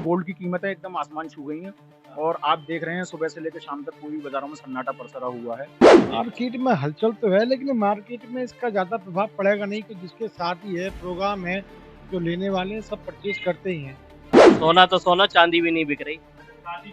Gold की कीमतें एकदम आसमान छू गई हैं और आप देख रहे हैं सुबह से लेकर शाम तक पूरी बाजारों में सन्नाटा पसरा हुआ है। मार्केट में हलचल तो है, लेकिन मार्केट में इसका ज्यादा प्रभाव पड़ेगा नहीं, कि जिसके साथ ही है प्रोग्राम है, जो लेने वाले हैं सब परचेज करते ही हैं। सोना तो सोना, चांदी भी नहीं बिक रही।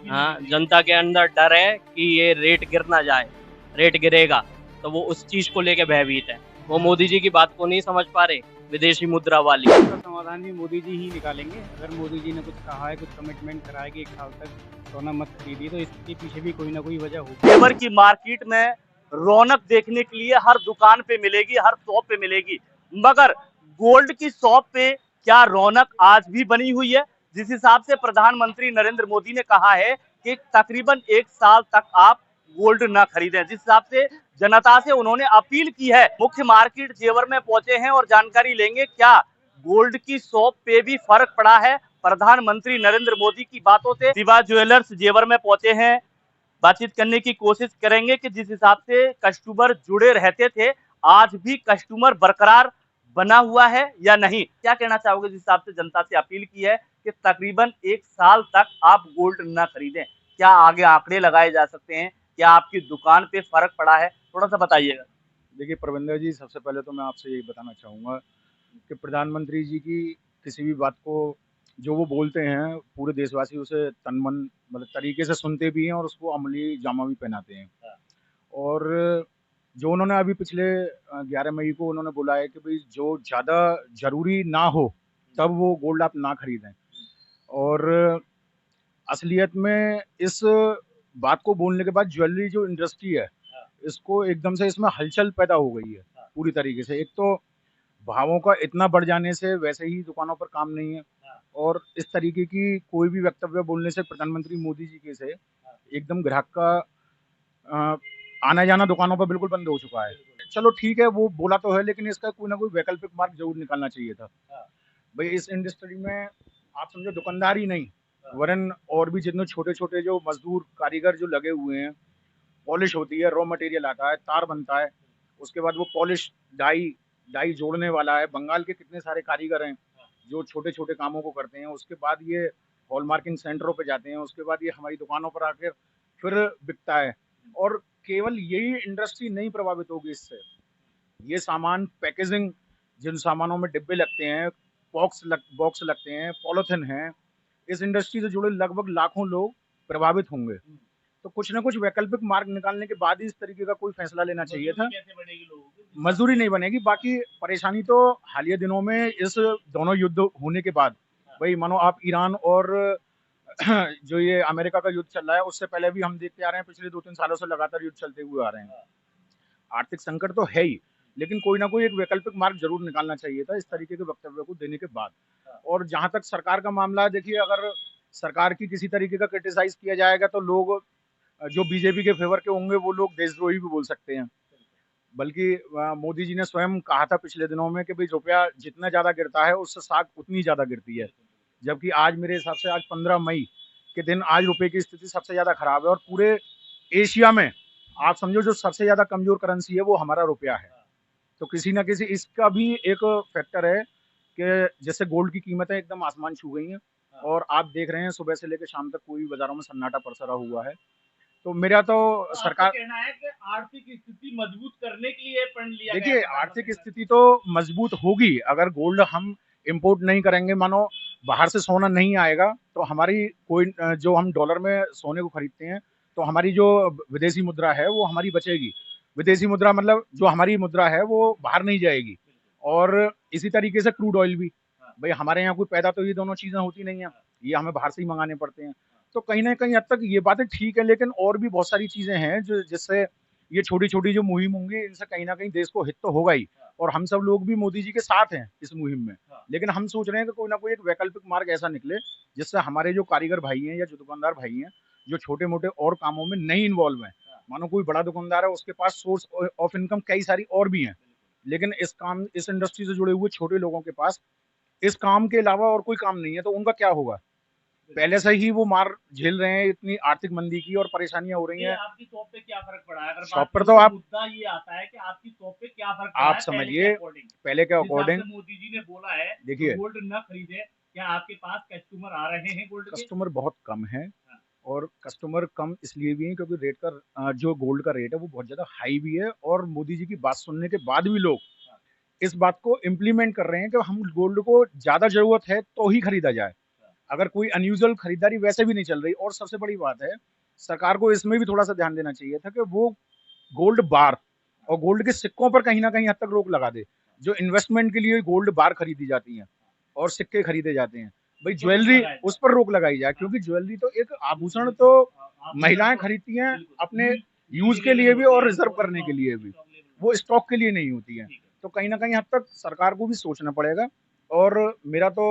हाँ, जनता के अंदर डर है कि ये रेट गिर ना जाए, रेट गिरेगा तो वो उस चीज को लेके भयभीत है। वो मोदी जी की बात को नहीं समझ पा रहे, विदेशी मुद्रा वाली। इसका समाधान भी मोदी जी ही निकालेंगे। अगर मोदी जी ने कुछ कहा है, कुछ कमिटमेंट करा है कि 1 साल तक सोना मत खरीदिए, तो इसके पीछे भी कोई ना कोई वजह होगी। जेवर की मार्केट में रौनक देखने के लिए हर दुकान पे मिलेगी, हर शॉप पे मिलेगी, मगर गोल्ड की शॉप पे क्या रौनक आज भी बनी हुई है? जिस हिसाब से प्रधानमंत्री नरेंद्र मोदी ने कहा है कि तकरीबन 1 साल तक आप गोल्ड न खरीदें, जिस हिसाब से जनता से उन्होंने अपील की है। मुख्य मार्केट जेवर में पहुंचे हैं और जानकारी लेंगे क्या गोल्ड की शॉप पे भी फर्क पड़ा है प्रधानमंत्री नरेंद्र मोदी की बातों से। शिवा ज्वेलर्स जेवर में पहुंचे हैं, बातचीत करने की कोशिश करेंगे कि जिस हिसाब से कस्टमर जुड़े रहते थे, आज भी कस्टमर बरकरार बना हुआ है या नहीं। क्या कहना चाहोगे जिस हिसाब से जनता से अपील की है कि तकरीबन 1 साल तक आप गोल्ड न खरीदें? क्या आगे आंकड़े लगाए जा सकते हैं? क्या आपकी दुकान पे फर्क पड़ा है? थोड़ा सा बताइएगा। देखिए प्रबंधक जी, सबसे पहले तो मैं आपसे यही बताना चाहूँगा कि प्रधानमंत्री जी की किसी भी बात को जो वो बोलते हैं पूरे देशवासी उसे तन मन मतलब तरीके से सुनते भी हैं और उसको अमली जामा भी पहनाते हैं। और जो उन्होंने अभी पिछले 11 मई को उन्होंने बोला है कि भाई जो ज़्यादा ज़रूरी ना हो तब वो गोल्ड आप ना खरीदें। और असलियत में इस बात को बोलने के बाद ज्वेलरी जो इंडस्ट्री है इसको एकदम से इसमें हलचल पैदा हो गई है पूरी तरीके से। एक तो भावों का इतना बढ़ जाने से वैसे ही दुकानों पर काम नहीं है और इस तरीके की कोई भी वक्तव्य बोलने से प्रधानमंत्री मोदी जी के से एकदम ग्राहक का अ, आना जाना दुकानों पर बिल्कुल बंद हो चुका है। चलो ठीक है, वो बोला तो है, लेकिन इसका कोई ना कोई वैकल्पिक मार्ग जरूर निकालना चाहिए था। भाई इस इंडस्ट्री में आप समझो दुकानदार ही नहीं वरन और भी जितने छोटे छोटे जो मजदूर कारीगर जो लगे हुए हैं, पॉलिश होती है, रॉ मटेरियल आता है, तार बनता है, उसके बाद वो पॉलिश डाई डाई जोड़ने वाला है। बंगाल के कितने सारे कारीगर हैं जो छोटे छोटे कामों को करते हैं, उसके बाद ये हॉलमार्किंग सेंटरों पे जाते हैं, उसके बाद ये हमारी दुकानों पर आकर फिर बिकता है। और केवल यही इंडस्ट्री नहीं प्रभावित होगी इससे, ये सामान पैकेजिंग, जिन सामानों में डिब्बे लगते हैं, बॉक्स लगते हैं, पॉलिथिन है, इस इंडस्ट्री से जुड़े लगभग लाखों लोग प्रभावित होंगे। तो कुछ ना कुछ वैकल्पिक मार्ग निकालने के बाद ही इस तरीके का कोई फैसला लेना चाहिए था। मजदूरी नहीं बनेगी, बाकी परेशानी तो हालिया दिनों में इस दोनों युद्ध होने के बाद, भाई मानो आप ईरान और जो ये अमेरिका का युद्ध चल रहा है उससे पहले भी हम देखते आ रहे हैं, पिछले 2-3 सालों से लगातार युद्ध चलते हुए आ रहे हैं। आर्थिक संकट तो है ही, लेकिन कोई ना कोई एक वैकल्पिक मार्ग जरूर निकालना चाहिए था इस तरीके के वक्तव्य को देने के बाद। और जहां तक सरकार का मामला है, देखिए अगर सरकार की किसी तरीके का क्रिटिसाइज किया जाएगा तो लोग जो बीजेपी के फेवर के होंगे वो लोग देशद्रोही भी बोल सकते हैं। बल्कि मोदी जी ने स्वयं कहा था पिछले दिनों में कि भाई रुपया जितना ज्यादा गिरता है उससे साख उतनी ज्यादा गिरती है। जबकि आज मेरे हिसाब से आज 15 मई के दिन आज रुपए की स्थिति सबसे ज्यादा खराब है और पूरे एशिया में आप समझो जो सबसे ज्यादा कमजोर करेंसी है वो हमारा रुपया है। तो किसी ना किसी इसका भी एक फैक्टर है कि जैसे गोल्ड की कीमतें एकदम आसमान छू गई हैं और आप देख रहे हैं सुबह से लेकर शाम तक पूरी बाजारों में सन्नाटा पसरा हुआ है। तो मेरा तो सरकार कहना है कि आर्थिक स्थिति मजबूत करने के लिए फंड लिया गया। देखिए आर्थिक स्थिति तो मजबूत होगी अगर गोल्ड हम इंपोर्ट नहीं करेंगे, मानो बाहर से सोना नहीं आएगा तो हमारी कोई जो हम डॉलर में सोने को खरीदते हैं तो हमारी जो विदेशी मुद्रा है वो हमारी बचेगी। विदेशी मुद्रा मतलब जो हमारी मुद्रा है वो बाहर नहीं जाएगी। और इसी तरीके से क्रूड ऑयल भी, भाई हमारे यहाँ कोई पैदा तो ये दोनों चीजें होती नहीं है, ये हमें बाहर से ही मंगाने पड़ते हैं। तो कहीं ना कहीं हद तक ये बातें ठीक है, लेकिन और भी बहुत सारी चीजें हैं जो जिससे ये छोटी छोटी जो मुहिम होंगी इनसे कहीं ना कहीं देश को हित तो होगा ही। और हम सब लोग भी मोदी जी के साथ हैं इस मुहिम में, लेकिन हम सोच रहे हैं कि कोई ना कोई एक वैकल्पिक मार्ग ऐसा निकले जिससे हमारे जो कारीगर भाई हैं या जो दुकानदार भाई हैं जो छोटे मोटे और कामों में नहीं इन्वॉल्व हैं, मानो कोई बड़ा दुकानदार है उसके पास सोर्स ऑफ इनकम कई सारी और भी हैं, लेकिन इस इंडस्ट्री से जुड़े हुए छोटे लोगों के पास इस काम के अलावा और कोई काम नहीं है, तो उनका क्या होगा? पहले से ही वो मार झेल रहे हैं, इतनी आर्थिक मंदी की और परेशानियां हो रही हैं। आपकी शॉप पे क्या फर्क पड़ा है? अगर शॉप पर तो आप मुद्दा ये आता है कि आपकी शॉप पे क्या फर्क पड़ा आप है समझिए पहले के अकॉर्डिंग मोदी जी ने बोला है देखिए गोल्ड न खरीदे, क्या आपके पास कस्टमर आ रहे हैं गोल्ड के? कस्टमर बहुत कम है और कस्टमर कम इसलिए भी हैं क्योंकि रेट का जो गोल्ड का रेट है वो बहुत ज़्यादा हाई भी है और मोदी जी की बात सुनने के बाद भी लोग इस बात को इम्प्लीमेंट कर रहे हैं कि हम गोल्ड को ज़्यादा ज़रूरत है तो ही खरीदा जाए। अगर कोई अनयूजुअल खरीदारी वैसे भी नहीं चल रही और सबसे बड़ी बात है, सरकार को इसमें भी थोड़ा-सा ध्यान देना चाहिए था कि वो गोल्ड बार और गोल्ड के सिक्कों पर कहीं न कहीं हद तक रोक लगा दे। जो इन्वेस्टमेंट के लिए गोल्ड बार खरीदी जाती हैं और सिक्के खरीदे जाते हैं। भई ज्वेलरी उस पर रोक लगाई जाए क्योंकि ज्वेलरी तो एक आभूषण तो महिलाएँ खरीदती हैं अपने यूज़ के लिए भी और रिज़र्व करने के लिए भी। वो स्टॉक के लिए नहीं होती हैं। तो कहीं न कहीं हद तक सरकार को भी सोचना पड़ेगा और मेरा तो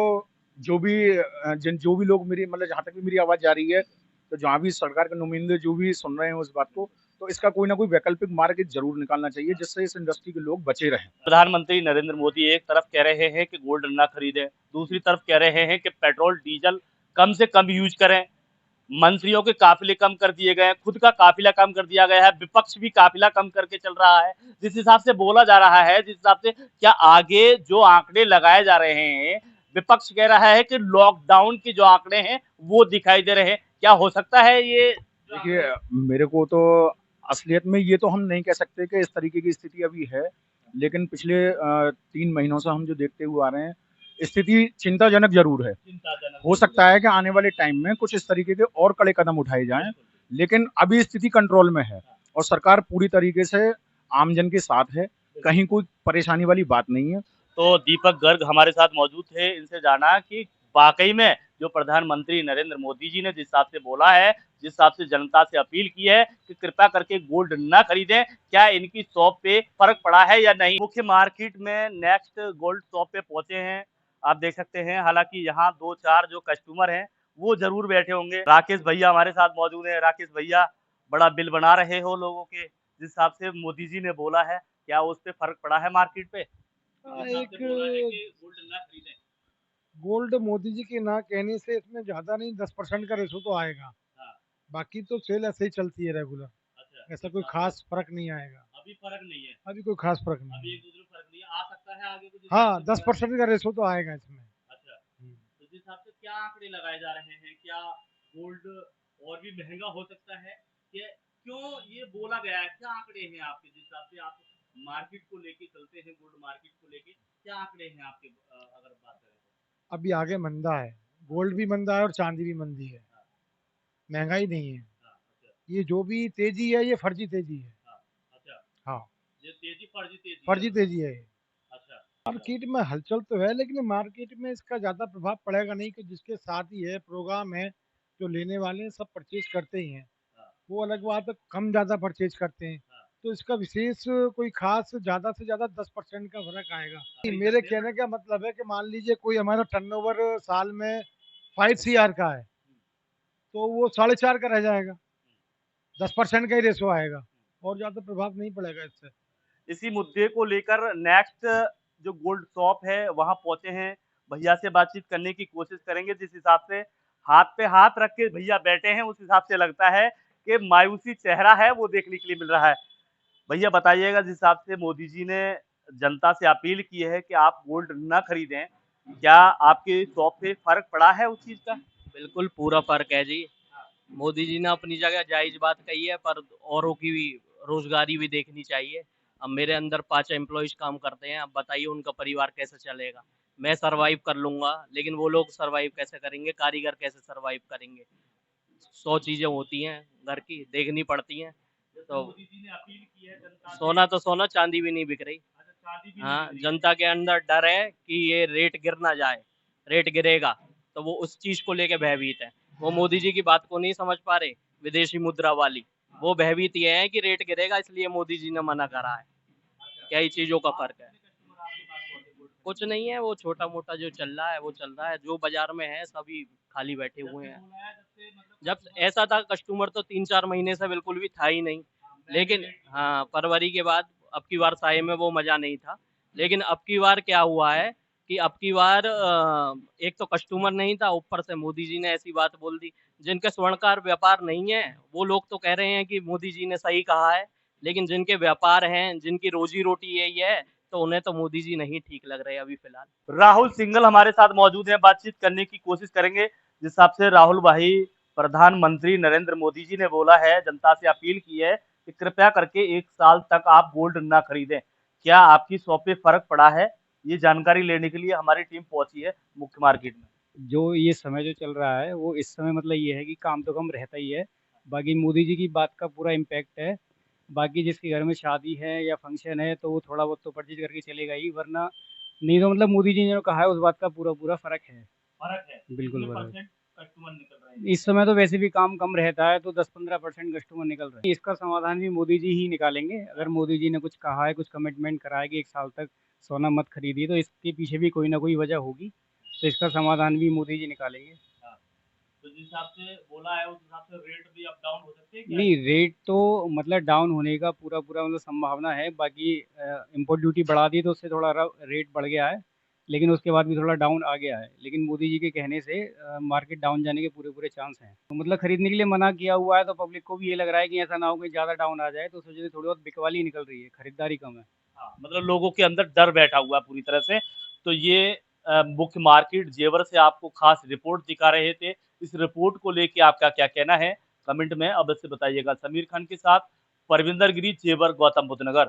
जो भी लोग मेरी मतलब जहाँ तक भी मेरी आवाज़ जा रही है, तो जहाँ भी सरकार के नुमाइंदे जो भी सुन रहे हैं उस बात को, तो इसका कोई ना कोई वैकल्पिक मार्ग ज़रूर निकालना चाहिए जिससे इस इंडस्ट्री के लोग बचे रहें। प्रधानमंत्री नरेंद्र मोदी एक तरफ कह रहे हैं कि गोल्ड ना खरीदें, दूसरी तरफ कह रहे हैं कि पेट्रोल डीजल कम से कम यूज करें। मंत्रियों के काफिले कम कर दिए गए हैं, खुद का काफिला कम कर दिया गया है, विपक्ष भी काफिला कम करके चल रहा है। जिस हिसाब से बोला जा रहा है, जिस हिसाब से क्या आगे जो आंकड़े लगाए जा रहे हैं, विपक्ष कह रहा है कि लॉकडाउन के जो आंकड़े हैं वो दिखाई दे रहे हैं। क्या हो सकता है ये? देखिए, मेरे को तो असलियत में ये तो हम नहीं कह सकते कि इस तरीके की स्थिति अभी है, लेकिन पिछले 3 महीनों से हम जो देखते हुए आ रहे हैं, स्थिति चिंताजनक ज़रूर है। चिंताजनक हो सकता है कि आने वाले टाइम में कुछ इस तरीके के और कड़े कदम उठाए जाएँ, लेकिन अभी स्थिति कंट्रोल में है और सरकार पूरी तरीके से आमजन के साथ है, कहीं कोई परेशानी वाली बात नहीं है। तो दीपक गर्ग हमारे साथ मौजूद थे, इनसे जाना कि वाकई में जो प्रधानमंत्री नरेंद्र मोदी जी ने जिस हिसाब से बोला है, जिस हिसाब से जनता से अपील की है कि कृपया करके गोल्ड न खरीदें, क्या इनकी शॉप पे फर्क पड़ा है या नहीं। मुख्य मार्केट में नेक्स्ट गोल्ड शॉप पे पहुंचे हैं, आप देख सकते हैं। हालांकि यहाँ 2-4 जो कस्टमर हैं वो जरूर बैठे होंगे। राकेश भैया हमारे साथ मौजूद है। राकेश भैया, बड़ा बिल बना रहे हो लोगों के, जिस हिसाब से मोदी जी ने बोला है, क्या उस पर फर्क पड़ा है मार्केट पे? गोल्ड मोदी जी के ना कहने से इसमें ज्यादा नहीं 10% का रेशो तो आएगा। बाकी तो सेल ऐसे ही चलती है रेगुलर। अच्छा, ऐसा कोई खास फर्क नहीं आएगा। अभी फर्क नहीं है। अभी कोई खास फर्क नहीं अभी है। एक दूसरे में फर्क नहीं है। आ सकता है आगे कुछ। हाँ, 10% का रेशो तो आएगा इसमें। अच्छा, तो जिस हिसाब से क्या आंकड़े लगाए जा रहे हैं, क्या गोल्ड और भी महंगा हो सकता है? कि क्यों ये बोला गया है? क्या आंकड़े हैं आपके, जिस हिसाब से आप मार्केट को लेके चलते हैं, गोल्ड मार्केट को लेके क्या आंकड़े हैं आपके, अगर बात करें तो? अभी आगे मंदा है, गोल्ड भी मंदा है और चांदी भी मंदी है। महंगाई नहीं है। अच्छा, ये जो भी तेजी है ये फर्जी तेजी है। अच्छा, हाँ, ये तेजी फर्जी तेजी फर्जी तेजी है ये। अच्छा, मार्केट में हलचल तो है लेकिन मार्केट में इसका ज़्यादा प्रभाव पड़ेगा नहीं कि जिसके साथ ही है प्रोग्राम है, जो लेने वाले हैं सब परचेज करते ही हैं। वो अलग बात है, कम ज़्यादा परचेज करते हैं। तो इसका विशेष कोई खास ज़्यादा से ज़्यादा 10% का फ़र्क आएगा। मेरे कहने का मतलब है कि मान लीजिए कोई हमारा टर्नओवर साल में 5 सीआर का है, तो वो 4.5 का रह जाएगा। 10% का ही रेशो आएगा और ज़्यादा प्रभाव नहीं पड़ेगा इससे। इसी मुद्दे को लेकर नेक्स्ट जो गोल्ड शॉप है वहां पहुंचे हैं। भैया से बातचीत करने की कोशिश करेंगे। जिस हिसाब से हाथ पे हाथ रख के भैया बैठे हैं, उस हिसाब से लगता है कि मायूसी चेहरा है वो देखने के लिए मिल रहा है। भैया बताइएगा, जिस हिसाब से मोदी जी ने जनता से अपील की है कि आप गोल्ड न खरीदें, क्या आपके शॉप पे फर्क पड़ा है उस चीज का? बिल्कुल पूरा फर्क है जी। मोदी जी ने अपनी जगह जायज बात कही है, पर औरों की भी रोजगारी भी देखनी चाहिए। अब मेरे अंदर 5 एम्प्लॉयज काम करते हैं, अब बताइए उनका परिवार कैसे चलेगा। मैं सरवाइव कर लूंगा, लेकिन वो लोग सरवाइव कैसे करेंगे, कारीगर कैसे सरवाइव करेंगे। 100 चीजें होती हैं घर की, देखनी पड़ती हैं। तो मोदी जी ने अपील की है जनता से। सोना तो सोना, चांदी भी नहीं बिक रही। अच्छा, चांदी भी नहीं हाँ, बिक रही। जनता के अंदर डर है कि ये रेट गिर ना जाए, रेट गिरेगा तो वो उस चीज को लेके भयभीत है। वो मोदी जी की बात को नहीं समझ पा रहे, विदेशी मुद्रा वाली। वो भयभीत ये है कि रेट गिरेगा, इसलिए मोदी जी ने मना करा है। क्या ही चीजों का फर्क है। कुछ नहीं है, वो छोटा मोटा जो चल रहा है वो चल रहा है। जो बाजार में है सभी खाली बैठे हुए हैं। जब ऐसा था, कस्टमर तो 3-4 महीने से बिल्कुल भी था ही नहीं। लेकिन हाँ, फरवरी के बाद अब की बार साए में वो मजा नहीं था। लेकिन अब की बार क्या हुआ है कि अब की बार एक तो कस्टमर नहीं था, ऊपर से मोदी जी ने ऐसी बात बोल दी। जिनके स्वर्णकार व्यापार नहीं है वो लोग तो कह रहे हैं कि मोदी जी ने सही कहा है, लेकिन जिनके व्यापार हैं, जिनकी रोजी रोटी यही है तो उन्हें तो मोदी जी नहीं ठीक लग रहे अभी फिलहाल। राहुल सिंघल हमारे साथ मौजूद हैं, बातचीत करने की कोशिश करेंगे। जिस हिसाब से राहुल भाई, प्रधानमंत्री नरेंद्र मोदी जी ने बोला है, जनता से अपील की है कि कृपया करके 1 साल तक आप गोल्ड ना खरीदें। क्या आपकी शॉप पे फर्क पड़ा है? ये जानकारी लेने के लिए हमारी टीम पहुंची है मुख्य मार्केट में। जो ये समय जो चल रहा है वो इस समय मतलब ये है कि काम तो कम रहता ही है। बाकी मोदी जी की बात का पूरा इम्पैक्ट है। बाकी जिसके घर में शादी है या फंक्शन है तो वो थोड़ा बहुत तो परचेज करके चलेगा ही, वरना नहीं तो मतलब मोदी जी ने जो कहा है उस बात का पूरा पूरा फर्क है। फर्क है, बिल्कुल कितने फर्क है। परसेंट कस्टमर निकल रहे हैं? इस समय तो वैसे भी काम कम रहता है तो 10-15% कस्टमर निकल रहे हैं। इसका समाधान भी मोदी जी ही निकालेंगे। अगर मोदी जी ने कुछ कहा है, कुछ कमिटमेंट करा है कि 1 साल तक सोना मत खरीदिए, तो इसके पीछे भी कोई ना कोई वजह होगी। तो इसका समाधान भी मोदी जी निकालेंगे। तो जिस हिसाब से बोला है उस हिसाब से रेट भी अप डाउन हो सकते हैं क्या? नहीं, रेट तो मतलब डाउन होने का पूरा पूरा मतलब संभावना है। बाकी इम्पोर्ट ड्यूटी बढ़ा दी तो उससे थोड़ा रेट बढ़ गया है, लेकिन उसके बाद भी थोड़ा डाउन आ गया है। लेकिन मोदी जी के कहने से मार्केट डाउन जाने के पूरे पूरे चांस हैं। तो मतलब खरीदने के लिए मना किया हुआ है, तो पब्लिक को भी ये लग रहा है कि ऐसा ना हो कि ज़्यादा डाउन आ जाए, तो उस वजह से थोड़ी बहुत बिकवाली निकल रही है, खरीदारी कम है। हाँ, मतलब लोगों के अंदर डर बैठा हुआ है पूरी तरह से। तो ये मुख्य मार्केट जेवर से आपको खास रिपोर्ट दिखा रहे थे। इस रिपोर्ट को लेके आपका क्या कहना है, कमेंट में अवश्य बताइएगा। समीर खान के साथ परविंदर गिरी, जेवर, गौतम बुद्ध नगर।